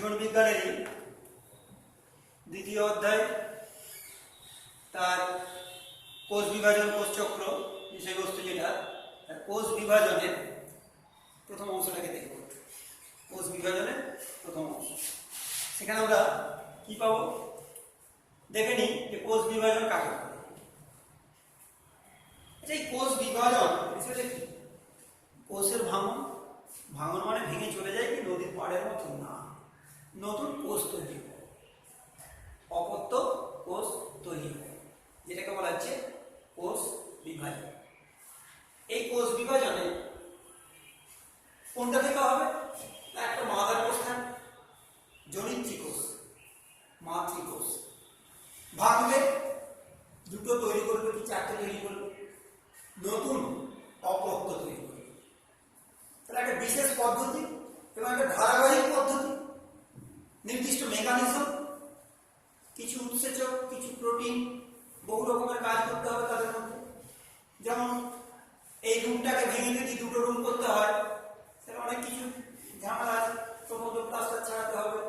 জীবন বিজ্ঞানেরই দ্বিতীয় অধ্যায় তার কোষ বিভাজন কোষচক্র বিষয়বস্তু যেটা কোষ বিভাজনের প্রথম অংশটাকে দেখব। কোষ বিভাজনের প্রথম অংশ, সেখানে আমরা কি পাবো দেখে নিই যে কোষ বিভাজন কাকে বলে। আচ্ছা, এই কোষ বিভাজন বিষয়টা কি? কোষের ভাঙন, ভাঙন মানে ভেঙে চলে যায় কি নদীর পাড়ের মতো না, নতুন কোষ তৈরি হয়, অপত্য কোষ তৈরি হয়, যেটাকে বলা হচ্ছে কোষ বিভাজন। এই কোষ বিভাজনে কোনটা থেকে হবে? একটা মাদার কোষ থাকে, জনিত্রী কোষ, মাতৃকোষ। ভাঙলে দুটো তৈরি করবে কি চারটে তৈরি করবে, নতুন অপত্য তৈরি করবে। তাহলে একটা বিশেষ পদ্ধতি এবং একটা ধারাবাহিক পদ্ধতি, নির্দিষ্ট মেকানিজম, কিছু উৎসেচক, কিছু প্রোটিন, বহু রকমের কাজ করতে হবে তাদের মধ্যে। যেমন এই রুমটাকে ভেঙে যদি দুটো রুম করতে হয় তাহলে অনেক কিছু ঝামেলা আছে। প্রথমত প্লাস্টার ছাড়াতে হবে,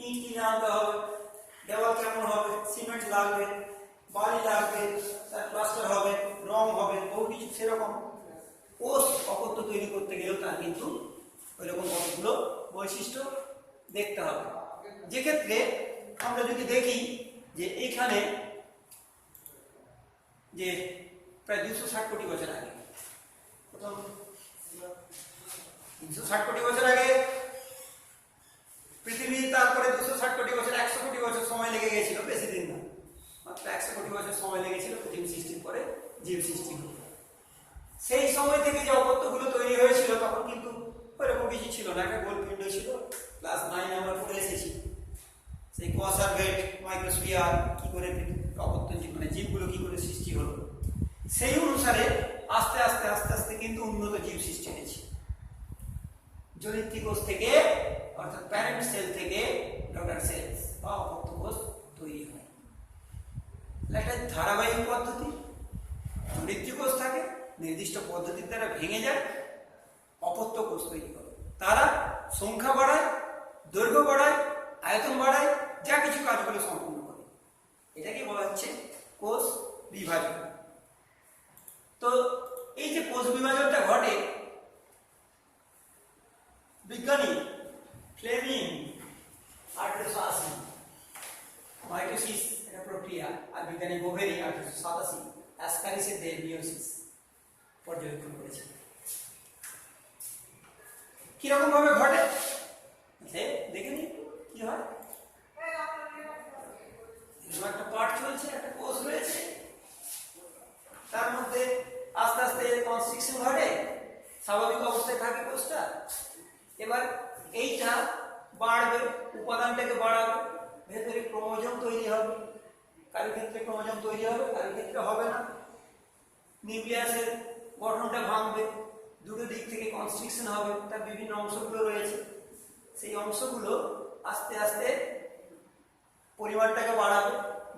ইট কিনে আনতে হবে, দেওয়াল কেমন হবে, সিমেন্ট লাগবে, বালি লাগবে, তার প্লাস্টার হবে, রং হবে, বহু কিছু। সেরকম কোষ অপত্য তৈরি করতে গেলেও তার কিন্তু ওই রকম কতগুলো বৈশিষ্ট্য দেখতে হবে। যেক্ষেত্রে আমরা যদি দেখি যে এইখানে যে প্রায় 260 কোটি বছর আগে, প্রথম 360 কোটি বছর আগে পৃথিবী, তারপরে 260 কোটি বছর, 100 কোটি বছর সময় লেগে গেছিল, বেশি দিন না, মাত্র 100 কোটি বছর সময় লেগেছিল পৃথিবী সৃষ্টির পরে জীব সৃষ্টি হল। সেই সময় থেকে যে অপত্যগুলো তৈরি হয়েছিল তখন কিন্তু ওইরকম কিছু ছিল না, একটা গোলপিণ্ড ছিল। ক্লাস 9 আমরা পড়ে এসেছি সেই কোয়াসারভেট মাইক্রোস্ফিয়ার কি করে অপত্য মানে জীবগুলো কি করে সৃষ্টি হলো। সেই অনুসারে আস্তে আস্তে আস্তে আস্তে কিন্তু উন্নত জীব সৃষ্টি হয়েছে। জনিত্রী কোষ থেকে, অর্থাৎ প্যারেন্ট সেল থেকে ডটার সেলস বা অপত্য কোষ তৈরি হয়। একটা ধারাবাহিক পদ্ধতি, জনিত্রী কোষ থাকে, নির্দিষ্ট পদ্ধতির দ্বারা ভেঙে যায়, অপত্য কোষ তৈরি করে। তারা সংখ্যা বাড়ায়, দৈর্ঘ্য বাড়ায়, আয়তন বাড়ায়, যা কিছু কাজগুলো সম্পূর্ণ করে। এটাকে বলা হচ্ছে কোষ বিভাজন। তো এই যে কোষ বিভাজনটা ঘটে, বিজ্ঞানী ফ্লেমিং 1880 মাইটোসিস একটা প্রক্রিয়া, আর বিজ্ঞানী বোভেরি 1887 অ্যাসকারিসের দেহে মিয়োসিস পর্যবেক্ষণ করেছেন। কিরকম ভাবে ঘটে দেখে নিন কি হয়। একটা পার্ট চলছে, একটা কোষ রয়েছে, তার মধ্যে আস্তে আস্তে কনস্ট্রিকশন ঘটে, স্বাভাবিক অবস্থায় থাকে কোষটা। এবার এইটা বাড়বে, উপাদানটাকে বাড়াবে, ভেতরে ক্রোমোজোম তৈরি হবে, কারো ক্ষেত্রে ক্রোমোজোম তৈরি হবে, কারো ক্ষেত্রে হবে না। নিউক্লিয়াসের গঠনটা ভাঙবে, দুটো দিক থেকে কনস্ট্রিকশন হবে, তার বিভিন্ন অংশগুলো রয়েছে, সেই অংশগুলো আস্তে আস্তে পরিমাণটাকে বাড়াবে,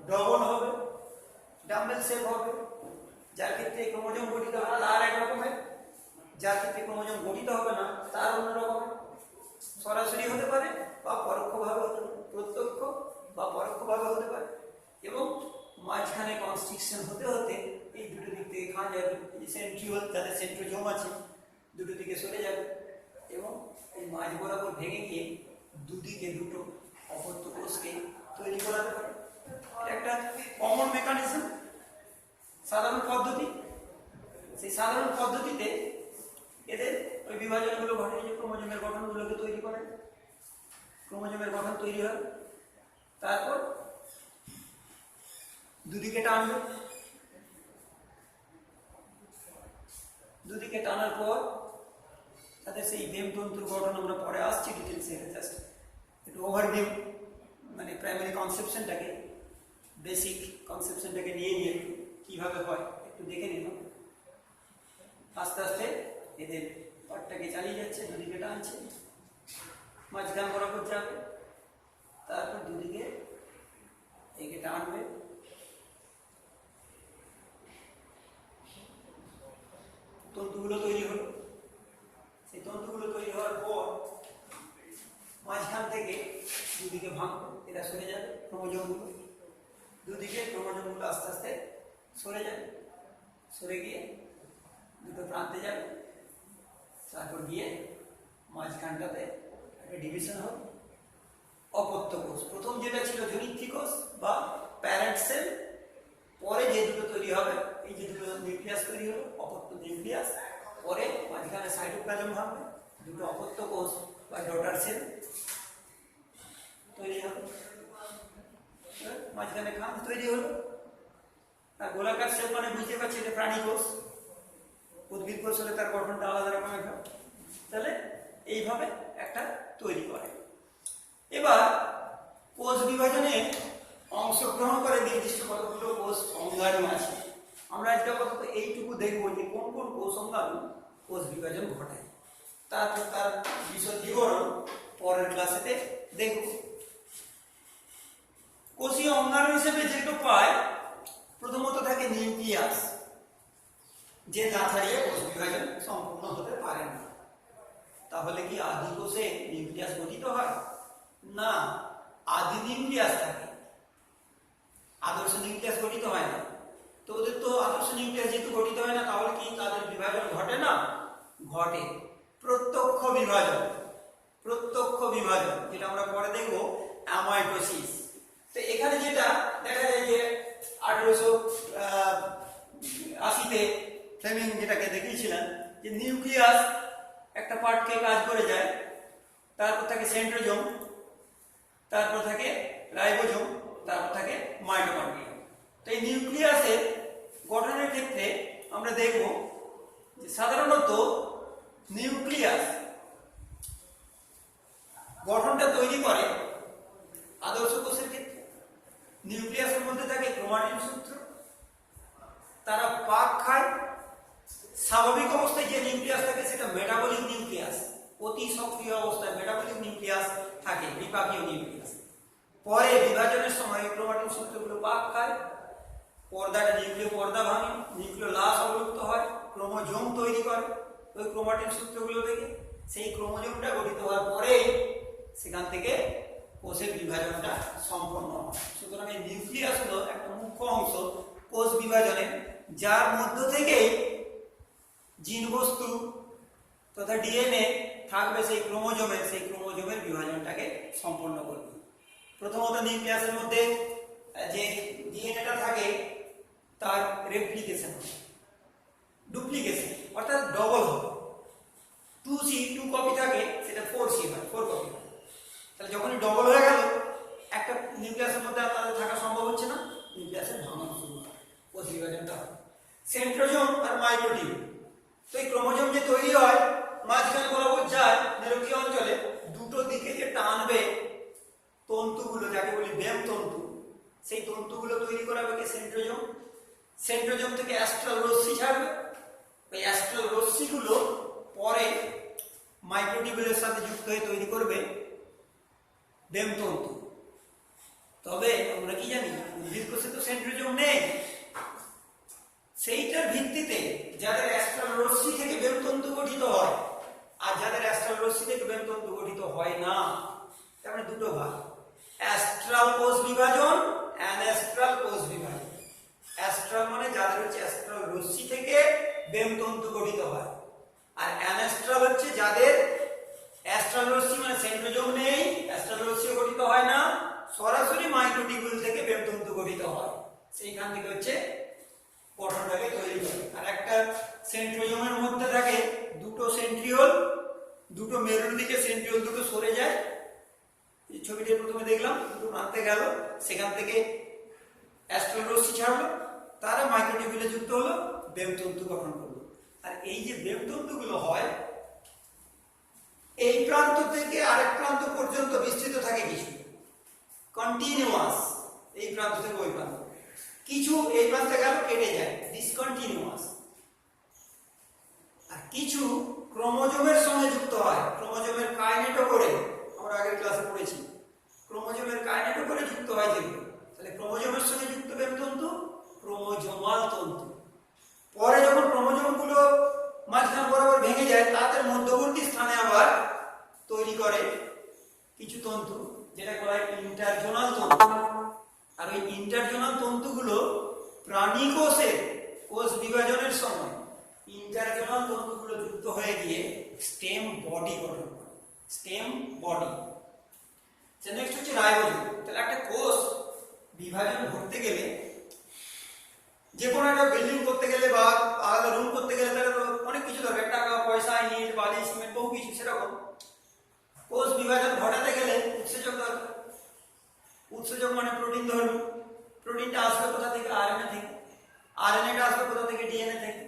ডবল হবে, ডাম্বেল শেপ হবে। যার ক্ষেত্রে ক্রোমোজোম গঠিত হবে তার এক রকমের, যার ক্ষেত্রে ক্রোমোজোম গঠিত হবে না তার অন্য রকমের। সরাসরি হতে পারে বা পরোক্ষভাবে হতে পারে, প্রত্যক্ষ বা পরোক্ষভাবে হতে পারে। এবং মাঝখানে কনস্ট্রিকশন হতে হতে এই দুটো দিক থেকে খাওয়া যাবে, সেন্ট্রিওল যাদের সেন্ট্রোজোম আছে দুটো দিকে সরে যাবে এবং এই মাঝ বরাবর ভেঙে গিয়ে দুদিকে দুটো অপত্য কোষকে তৈরি করাতে পারে। এটা একটা কমন মেকানিজম, সাধারণ পদ্ধতি। সেই সাধারণ পদ্ধতিতে এদের ওই বিভাজনগুলো ঘটে, যে ক্রোমোজোমের গঠনগুলোকে তৈরি করে, ক্রোমোজোমের গঠন তৈরি হয়, তারপর দুদিকে টানবে, দুদিকে টানার পর তাদের সেই বেমতন্তুর গঠন আমরা পরে আসছি ডিটেলসে, জাস্ট একটু ওভারভিউ, মানে প্রাইমারি কনসেপশনটাকে, বেসিক কনসেপশনটাকে নিয়ে নিয়ে কিভাবে হয় একটু দেখে নিলাম। আস্তে আস্তে এদের পাটটাকে চালিয়ে যাচ্ছে, দুদিকে টানছে, মাঝখান বরাবর যাবে, তারপর দুদিকে একে টানবে, তন্তুগুলো তৈরি হলো। সেই তন্তুগুলো তৈরি হওয়ার পর মাঝখান মাঝখান থেকে দুদিকে ভাঙবে, এটা সরে যাবে ক্রোমোজোমগুলো, দুদিকে ক্রোমোজোমগুলো আস্তে আস্তে সরে যাবে, সরে গিয়ে দুটো প্রান্তে যাবে, তারপর গিয়ে মাঝখানটাতে একটা ডিভিশন হবে, অপত্য কোষ। প্রথম যেটা ছিল জনিত্রী কোষ বা প্যারেন্ট সেল, পরে যে দুটো তৈরি হবে, এই যে দুটো নিউক্লিয়াস তৈরি হলো অপত্য নিউক্লিয়াস, পরে মাঝখানে সাইটোপ্লাজম ভাঙবে, দুটো অপত্য কোষ বা ডটার সেল তৈরি হবে, মাঝখানে খাম তৈরি হলো। আর গোলাকার সেল মানে বুঝতে পারছি এটা প্রাণী কোষ, উদ্ভিদ কোষ হলে তার গঠনটা আলাদা রকমের হয়। তাহলে এইভাবে একটা তৈরি করে। এবার কোষ বিভাজনে অংশগ্রহণ করে নির্দিষ্ট কতগুলো কোষ অঙ্গাণু আছে। আমরা আজকে আপাতত এইটুকু দেখবো যে কোন কোন কোষ অঙ্গাণু কোষ বিভাজন ঘটায়, তারপর তার বিশদ বিবরণ পরের ক্লাসেতে দেখব। কোষীয় অঙ্গাণু হিসেবে যেগুলো পায়, প্রথমত থাকে নিউক্লিয়াস, যে না ছাড়িয়ে কোষ বিভাজন সম্পূর্ণ হতে পারে না। তাহলে কি আদি কোষে নিউক্লিয়াস গঠিত হয়? না, আদি নিউক্লিয়াস থাকে, আদর্শ নিউক্লিয়াস গঠিত হয় না। তো ওদের তো আদর্শ নিউক্লিয়াস যেহেতু গঠিত হয় না, তাহলে কি তাদের বিভাজন ঘটে না? ঘটে। প্রত্যক্ষ বিভাজন, প্রত্যক্ষ বিভাজন যেটা আমরা পরে দেখব অ্যামাইটোসিস। তো এখানে যেটা দেখা যায় যে 1880-তে ফ্লেমিং যেটাকে দেখিয়েছিলেন যে নিউক্লিয়াস একটা পার্টকে কাজ করে যায়, তারপর থাকে সেন্ট্রোজোম, তারপর থাকে রাইবোজোম, তারপর থাকে মাইটোকন্ড্রিয়া। তো এই নিউক্লিয়াসের গঠনের ক্ষেত্রে আমরা দেখব যে সাধারণত নিউক্লিয়াস গঠনটা তৈরি করে আদর্শ কোষের ক্ষেত্রে নিউক্লিয়াসের মধ্যে থাকে ক্রোমাটিন সূত্র, তারা পাক খায়। স্বাভাবিক অবস্থায় যে নিউক্লিয়াস থাকে সেটা মেটাবলিক নিউক্লিয়াস, অতি সক্রিয় অবস্থায় মেটাবলিক নিউক্লিয়াস থাকে, বিপাকীয় নিউক্লিয়াস। পরে বিভাজনের সময় ক্রোমাটিন সূত্রগুলো পাক খায়, পর্দাটা নিউক্লিয় পর্দা ভাঙে, নিউক্লিয় লাশ অবলুপ্ত হয়, ক্রোমোজোম তৈরি করে ওই ক্রোমাটিন সূত্রগুলো থেকে। সেই ক্রোমোজোমটা গঠিত হওয়ার পরে সেখান থেকে কোষের বিভাজনটা সম্পন্ন হয়। সুতরাং এই নিউক্লিয়াস হলো একটা মুখ্য অংশ কোষ বিভাজনে, যার মধ্য থেকেই জিন বস্তু তথা ডিএনএ থাকবে সেই ক্রোমোজোমে, সেই ক্রোমোজোমের বিভাজনটাকে সম্পন্ন করবে। প্রথমত নিউক্লিয়াসের মধ্যে যে ডিএনএটা থাকে তার রেপ্লিকেশন, ডুপ্লিকেশন অর্থাৎ ডবল হবে। 2C 2 কপি থাকে, সেটা 4C হয়, 4 কপি হয়। তাহলে যখনই ডবল হয়ে গেল, একটা নিউক্লিয়াসের মধ্যে তাদের থাকা সম্ভব হচ্ছে না, নিউক্লিয়াসের ভাঙন শুরু হয়, কোষ বিভাজনটা হয়। সেন্ট্রোজোম আর মাইটোটিউব, তো এই ক্রোমোজোম যে তৈরি হয় মাঝখানে বরাবর যায় নিরক্ষীয় অঞ্চলে, দুটো দিকে যে টানবে তন্তুগুলো, যাকে বলি বেম তন্তু, সেই তন্তুগুলো তৈরি করাবে কি সেন্ট্রোজোম। সেন্ট্রোজোম থেকে অ্যাস্ট্রাল রশ্মি ছাড়বে, ওই অ্যাস্ট্রাল রশ্মিগুলো পরে মাইক্রোটিউবুলের সাথে যুক্ত হয়ে তৈরি করবে বেম তন্তু। তবে আমরা কি জানি, উদ্ভিদ কোষে তো সেন্ট্রোজোম নেই। সেইটার ভিত্তিতে যাদের অ্যাস্ট্রাল রশ্মি থেকে বেমতন্তু গঠিত হয় আর যাদের অ্যাস্ট্রাল রশ্মি থেকে বেমতন্তু গঠিত হয় না, তার মানে দুটো ভাগ, অ্যাস্ট্রাল কোষ বিভাজন, অ্যানঅ্যাস্ট্রাল কোষ বিভাজন। অ্যাস্ট্রাল মানে যাদের হচ্ছে অ্যাস্ট্রাল রশ্মি থেকে বেমতন্তু গঠিত হয়, আর অ্যানঅ্যাস্ট্রাল হচ্ছে যাদের অ্যাস্ট্রাল রশ্মি মানে সেন্ট্রোজোম নেই, অ্যাস্ট্রাল রশ্মি গঠিত হয় না, সরাসরি মাইক্রোটিউবুল থেকে বেমতন্তু গঠিত হয়। সেইখান থেকে হচ্ছে গঠনটাকে তৈরি করে। আর একটা সেন্ট্রোজোমের মধ্যে থাকে দুটো সেন্ট্রিওল, দুটো মেরুর দিকে সেন্ট্রিওল দুটো সরে যায়, এই ছবিটা প্রথমে দেখলাম, দুটো প্রান্তে গেল, সেখান থেকে অ্যাস্ট্রাল রশ্মি ছাড়লো, তারা মাইক্রোটিউবুলে যুক্ত হলো, বেমতন্তু গঠন করলো। আর এই যে বেমতন্তুগুলো হয়, এই প্রান্ত থেকে আরেক প্রান্ত পর্যন্ত বিস্তৃত থাকে, কিছু কন্টিনিউয়াস, এই প্রান্ত থেকে ওই প্রান্ত, কিছু এই প্রান্তে গেল কেটে যায়, ডিসকন্টিনিউয়াস। আর কিছু ক্রোমোজোমের সঙ্গে যুক্ত হয়, ক্রোমোজোমের কাইনেটোকোরে, আমরা আগের ক্লাসে পড়েছি, ক্রোমোজোমের কাইনেটোকোরে যুক্ত হয় যেগুলো, তাহলে ক্রোমোজোমের সঙ্গে যুক্ত বেমতন্তু ক্রোমোজোমাল তন্তু। পরে যখন ক্রোমোজোমগুলো মাঝখান বরাবর ভেঙে যায়, তাদের মধ্যবর্তী স্থানে আবার তৈরি করে কিছু তন্তু তন্তু, যেটাকে বলা হয় ইন্টারজোনাল তন্তু। আর ওই ইন্টারজোনাল তন্তুগুলো প্রাণী কোষের কোষ বিভাজনের সময় ইন্টারজোনাল তন্তুগুলো যুক্ত হয়ে গিয়ে স্টেম বডি গঠন করে, স্টেম বডি। নেক্সট হচ্ছে রাইবোজোম। তাহলে একটা কোষ বিভাজন করতে গেলে, যে কোনো একটা বিল্ডিং করতে গেলে বা আলাদা রুম করতে গেলে তাহলে তো অনেক কিছু দরকার, টাকা পয়সা, ইট, বালি, সিমেন্ট, বহু কিছু। সেরকম কোষ বিভাজন ঘটাতে গেলে উৎসেচক দরকার। উৎসেচক মানে প্রোটিন ধরুন, প্রোটিনটা আসবে কোথা থেকে? আরএনএ থেকে। আরএনএটা আসবে কোথা থেকে? ডিএনএ থেকে।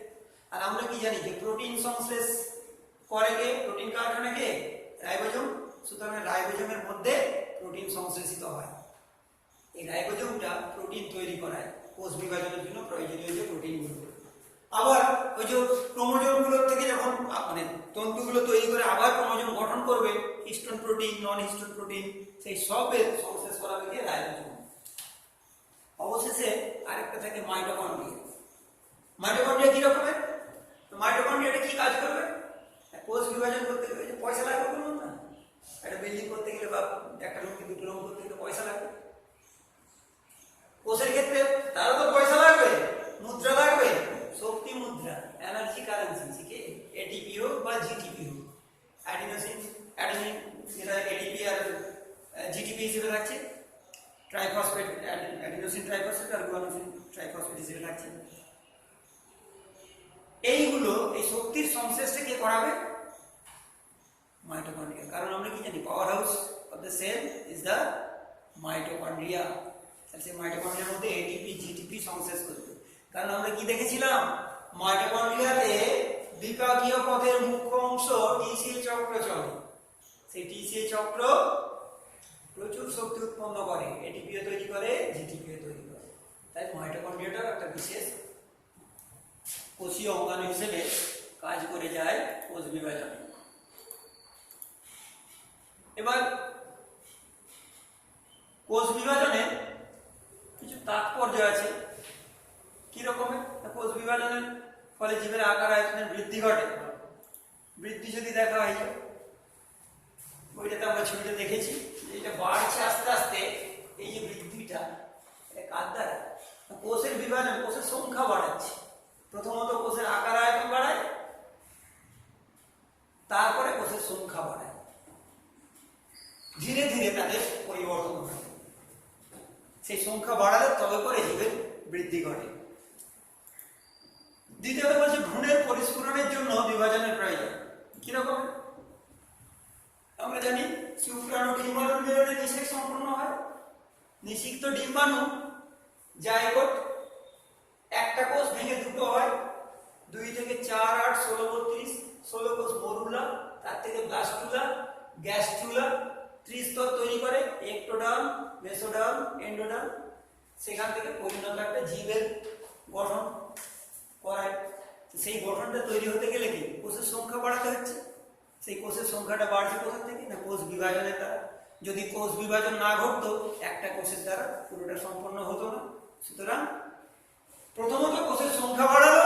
আর আমরা কি জানি যে প্রোটিন সংশ্লেষ করে কে? প্রোটিন কারখানা কে? রাইবোজোম। সুতরাং রাইবোজোমের মধ্যে প্রোটিন সংশ্লেষিত হয়। এই রাইবোজোমটা প্রোটিন তৈরি করায় কোষ বিভাজনের জন্য প্রয়োজনীয় যে প্রোটিনগুলো। আবার ওই যে ক্রোমোজোমগুলোর থেকে যখন মানে তন্তুগুলো তৈরি করে আবার ক্রোমোজোম গঠন করবে, হিস্টোন প্রোটিন, নন হিস্টোন প্রোটিন, সেই সবের সংশ্লেষ করাবে কি? রাইবোজোম। অবশেষে আরেকটা থাকে মাইটোকন্ড্রিয়া। মাইটোকন্ড্রিয়া কি রকমের? মাইটোকন্ড্রিয়াটা কি কাজ করবে? কোষ বিভাজন করতে গেলে পয়সা লাগবে, বলুন না? একটা বিল্ডিং করতে গেলে বা একটা রুমকে দুটো রুম করতে গেলে পয়সা লাগবে। কোষের ক্ষেত্রে তারও তো পয়সা লাগবে, মুদ্রা লাগবে, শক্তি মুদ্রা, এনার্জি কারেন্সি, ঠিক আছে? এটিপি হোক বা জিটিপি হোক, অ্যাডিনিন যেটা এটিপি আর জিটিপি হিসেবে থাকছে, ট্রাইফসফেট, অ্যাডিনোসিন ট্রাইফসফেট আর গুয়ানোসিন ট্রাইফসফেট হিসেবে থাকছে। এইগুলো, এই শক্তির সংশ্লেষটা কে করাবে? মাইটোকন্ড্রিয়া। কারণ আমরা কি জানি? Power house of the cell is the mitochondria. তাহলে মাইটোকন্ড্রিয়ার মধ্যে এটিপি জিটিপি সংশ্লেষ করবে। কারণ আমরা কি দেখেছিলাম? মাইটোকন্ড্রিয়াতে বিপাকীয় পথের মুখ্য অংশ টিসিএ চক্র চলে। সেই টিসিএ চক্র প্রচুর শক্তি উৎপন্ন করে, এটিপিও তৈরি করে, জিটিপিও তৈরি করে। তাই মাইটোকন্ড্রিয়াটাও একটা বিশেষ কোষীয় অঙ্গাণু হিসেবে কাজ করে যায় কোষ বিভাজনে। এবার কোষ বিভাজনে কিছু তাৎপর্য আছে। কি রকমের? কোষ বিভাজনের ফলে জীবের আকার আয়তনের বৃদ্ধি ঘটে। বৃদ্ধি যদি দেখা হয়, ওইটাতে আমরা ছবিটা দেখেছি, এটা বাড়ছে আস্তে আস্তে। এই যে বৃদ্ধিটা, এটা কার দ্বারা? কোষের বিভাজন, কোষের সংখ্যা বাড়াচ্ছে। প্রথমত কোষের আকার আয়তন বাড়ায়, তারপরে কোষের সংখ্যা বাড়ায়। ধীরে ধীরে তাদের পরিবর্তন ঘটে। সেই সংখ্যা বাড়ালে তবে করে জীবের বৃদ্ধি ঘটে। দ্বিতীয়ত বলছে ভ্রূণের পরিস্ফুরণের জন্য বিভাজনের প্রয়োজন। কিরকম? আমরা জানি শুক্রাণু ডিম্বাণু মিলনে নিষেক সম্পন্ন হয়। নিষিক্ত ডিম্বাণু জাইগোট, একটা কোষ ভেঙে দুটো হয়। 2 থেকে 4, 8, 16, 32, 16 কোষ মরুলা, তার থেকে ব্লাস্টুলা, গ্যাস্ট্রুলা, ত্রিস্তর তৈরি করে, একটোডার্ম, মেসোডার্ম, এন্ডোডার্ম। সেখান থেকে পরিণত একটা জীবের গঠন করায়। সেই গঠনটা তৈরি হতে গেলে কি? কোষের সংখ্যা বাড়াতে হচ্ছে। সেই কোষের সংখ্যাটা বাড়ছে কোথা থেকে? না, কোষ বিভাজনের দ্বারা। যদি কোষ বিভাজন না ঘটতো, একটা কোষের দ্বারা পুরোটা সম্পন্ন হতো না। সুতরাং প্রথমত কোষের সংখ্যা বাড়ালো,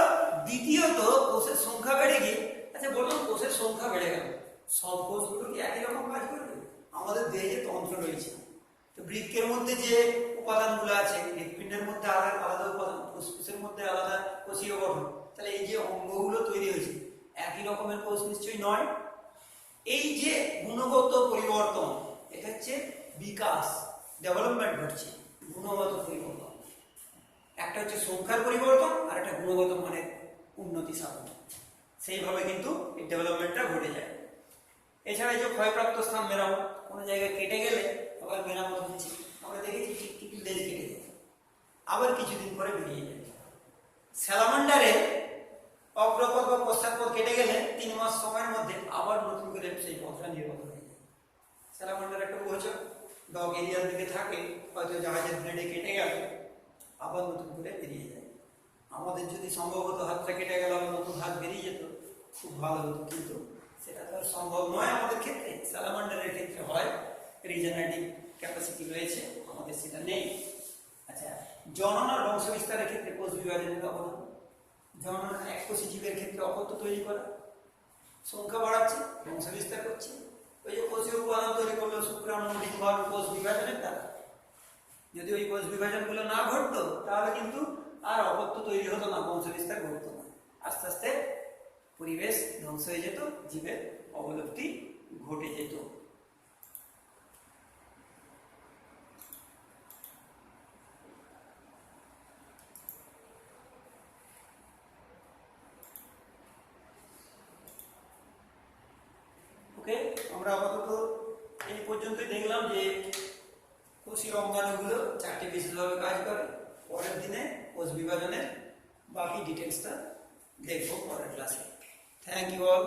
দ্বিতীয়ত কোষের সংখ্যা বেড়ে গিয়ে, আচ্ছা বলুন, কোষের সংখ্যা বেড়ে গেল, সব কোষগুলো কি একই রকম কাজ করবে? আমাদের দেহে যে তন্ত্র রয়েছে, তো বৃক্কের মধ্যে যে উপাদানগুলো আছে, হৃৎপিণ্ডের মধ্যে আলাদা আলাদা উপাদান, ফুসফুসের মধ্যে আলাদা কোষীয় গঠন, তাহলে এই যে অঙ্গগুলো তৈরি হয়েছে, একই রকমের কোষ নিশ্চয়ই নয়। এই যে গুণগত পরিবর্তন, এটা হচ্ছে বিকাশ, ডেভেলপমেন্ট ঘটছে, গুণগত পরিবর্তন। একটা হচ্ছে সংখ্যার পরিবর্তন, আর একটা গুণগত মানের উন্নতি সাধন। সেইভাবে কিন্তু এই ডেভেলপমেন্টটা ঘটে যায়। এছাড়া এই যে ক্ষয়প্রাপ্ত স্থান মেরামত, কোনো জায়গায় কেটে গেলে আবার মেরামত হচ্ছে। আমরা দেখেছি টিকটিকি লেজ কেটে যায়, আবার কিছুদিন পরে বেরিয়ে যায়। স্যালামান্ডারে অগ্রপথ বা পশ্চাৎপথ কেটে গেলে 3 মাস সময়ের মধ্যে আবার নতুন করে সেই পথটা নির্গত হয়ে যায়। স্যালামান্ডার একটা উভচর, ডগ এরিয়ার দিকে থাকে, হয়তো জাহাজের ব্লেডে কেটে গেল, আবার নতুন করে বেরিয়ে যায়। আমাদের যদি সম্ভব হতো হাতটা কেটে গেল, নতুন হাত বেরিয়ে যেত, খুব ভালো হতো, কিন্তু সেটা তো আর সম্ভব নয় আমাদের ক্ষেত্রে। স্যালামান্ডারের ক্ষেত্রে হয়, রিজেনারেটিভ ক্যাপাসিটি রয়েছে, আমাদের সেটা নেই। আচ্ছা, জনন আর বংশ বিস্তারের ক্ষেত্রে কোষ বিভাজনের অবদান। জনন এককোষী জীবের ক্ষেত্রে অপত্য তৈরি করা, সংখ্যা বাড়াচ্ছে, বংশ বিস্তার করছে। ওই যে কোষীয় উপাদান তৈরি করলো শুক্রাণু, ডিম্বাণু, কোষ বিভাজনের দ্বারা। যদি ওই কোষ বিভাজনগুলো না ঘটতো তাহলে কিন্তু আর অপত্য তৈরি হতো না, বংশবিস্তার ঘটতো না। আস্তে আস্তে পরিবেশ ধ্বংস হয়ে যেত, জীবের অবলুপ্তি ঘটে যেত। ওকে, আমরা আপাতত এই পর্যন্তই দেখলাম যে কোষীয় অঙ্গাণুগুলো চারটে বিশেষভাবে কাজ করে। পরের দিনে কোষ বিভাজনের বাকি ডিটেলসটা দেখবো পরের ক্লাসে। Thank you all.